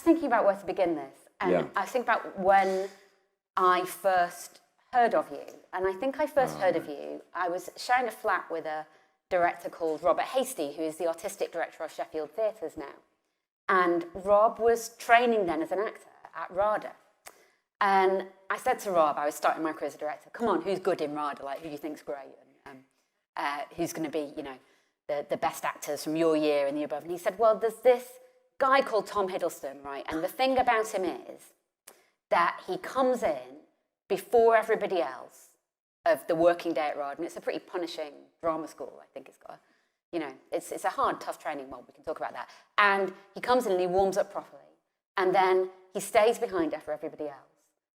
thinking about where to begin this. And I was thinking about when I first heard of you. And I think I first heard of you, I was sharing a flat with a director called Robert Hastie, who is the artistic director of Sheffield Theatres now. And Rob was training then as an actor at RADA. And I said to Rob, I was starting my career as a director, come on, who's good in RADA? Like, who do you think's great? And who's going to be, you know, the best actors from your year and the above? And he said, well, there's this guy called Tom Hiddleston, right? And the thing about him is that he comes in before everybody else of the working day at RAD, and it's a pretty punishing drama school. I think it's got, you know, it's a hard, tough training. Well, we can talk about that. And he comes in and he warms up properly, and then he stays behind after everybody else,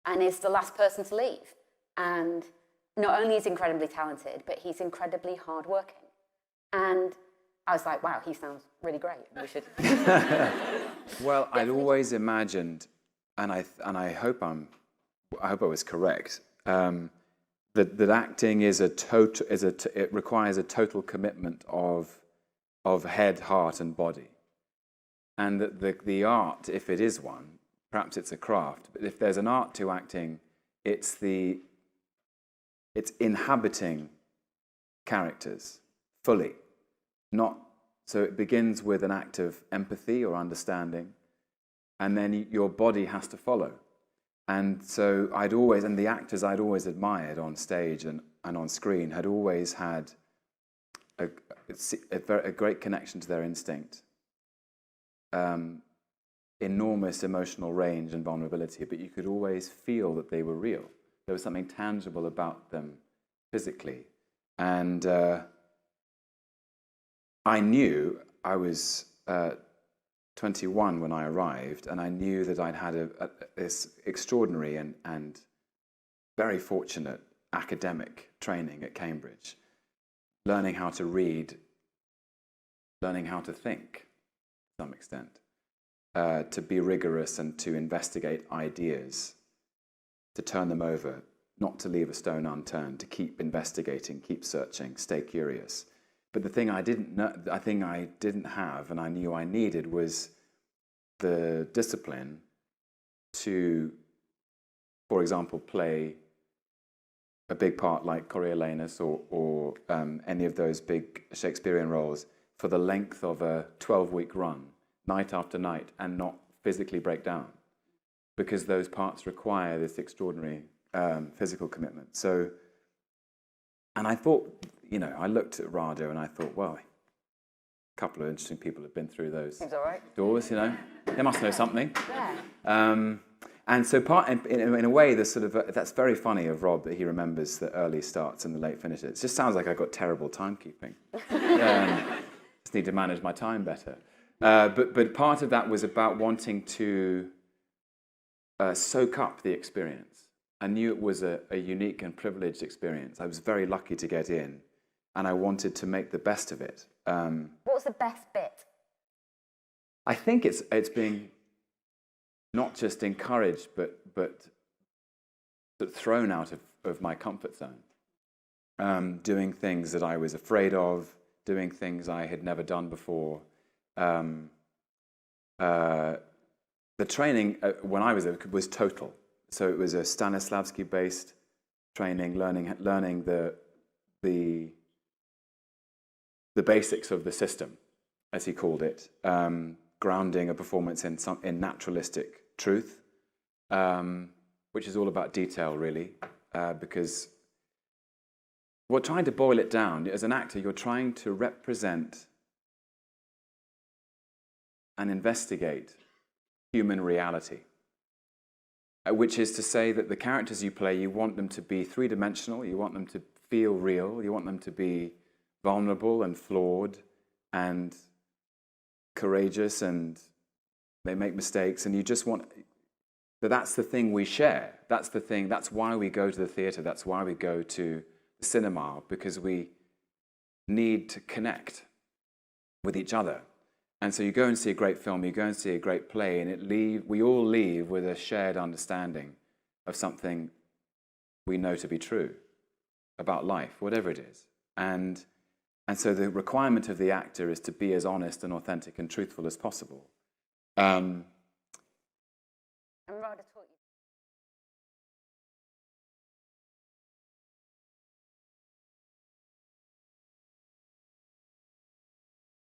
and is the last person to leave. And not only is he incredibly talented, but he's incredibly hardworking. And I was like, wow, he sounds really great. We should. Well, I'd always imagined, and I hope I was correct, that acting is it requires a total commitment of head, heart, and body, and that the art, if it is one, perhaps it's a craft, but if there's an art to acting, it's inhabiting characters fully, not. So it begins with an act of empathy or understanding, and then your body has to follow. And so the actors I'd always admired on stage and on screen had always had a great connection to their instinct, enormous emotional range and vulnerability, but you could always feel that they were real. There was something tangible about them physically. And I knew I was 21 when I arrived, and I knew that I'd had this extraordinary and very fortunate academic training at Cambridge, learning how to read, learning how to think to some extent, to be rigorous and to investigate ideas, to turn them over, not to leave a stone unturned, to keep investigating, keep searching, stay curious. But the thing I didn't have, and I knew I needed, was the discipline to, for example, play a big part like Coriolanus or any of those big Shakespearean roles for the length of a 12-week run, night after night, and not physically break down, because those parts require this extraordinary physical commitment. So, and I thought, you know, I looked at RADA and I thought, well, a couple of interesting people have been through those doors, you know. They must know something. Yeah. And so in a way, there's sort of that's very funny of Rob that he remembers the early starts and the late finishes. It just sounds like I got terrible timekeeping. Just need to manage my time better. But part of that was about wanting to soak up the experience. I knew it was a unique and privileged experience. I was very lucky to get in, and I wanted to make the best of it. What was the best bit? I think it's being not just encouraged, but sort of thrown out of my comfort zone, doing things that I was afraid of, doing things I had never done before. The training when I was there was total. So it was a Stanislavski-based training, learning the basics of the system, as he called it, grounding a performance in naturalistic truth, which is all about detail, really, because we're trying to boil it down. As an actor, you're trying to represent and investigate human reality, which is to say that the characters you play, you want them to be three-dimensional, you want them to feel real, you want them to be vulnerable and flawed and courageous, and they make mistakes, and you just want... But that's the thing we share. That's the thing, that's why we go to the theatre, that's why we go to the cinema, because we need to connect with each other. And so you go and see a great film, you go and see a great play, and we all leave with a shared understanding of something we know to be true about life, whatever it is. And so the requirement of the actor is to be as honest and authentic and truthful as possible. And Rada taught you